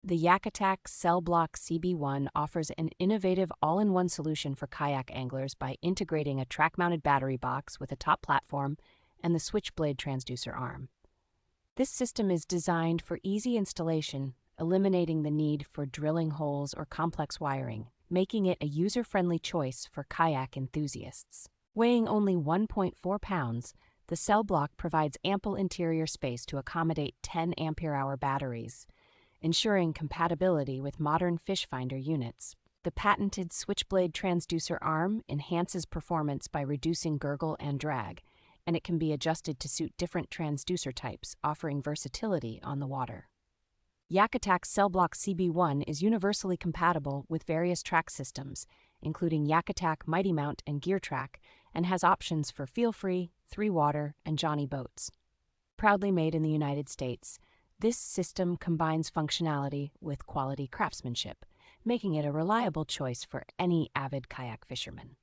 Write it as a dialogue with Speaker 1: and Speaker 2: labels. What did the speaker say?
Speaker 1: The YakAttack CellBlok CB-1 offers an innovative all-in-one solution for kayak anglers by integrating a track-mounted battery box with a top platform and the SwitchBlade Transducer Arm. This system is designed for easy installation, eliminating the need for drilling holes or complex wiring, making it a user-friendly choice for kayak enthusiasts. Weighing only 1.4 pounds, the CellBlok provides ample interior space to accommodate 10 ampere-hour batteries, ensuring compatibility with modern fish finder units. The patented SwitchBlade Transducer Arm enhances performance by reducing gurgle and drag, and it can be adjusted to suit different transducer types, offering versatility on the water. YakAttack CellBlok CB-1 is universally compatible with various track systems, including YakAttack, MightyMount, and GearTrac, and has options for FeelFree, 3-Water, and Jonny Boats. Proudly made in the United States, this system combines functionality with quality craftsmanship, making it a reliable choice for any avid kayak fisherman.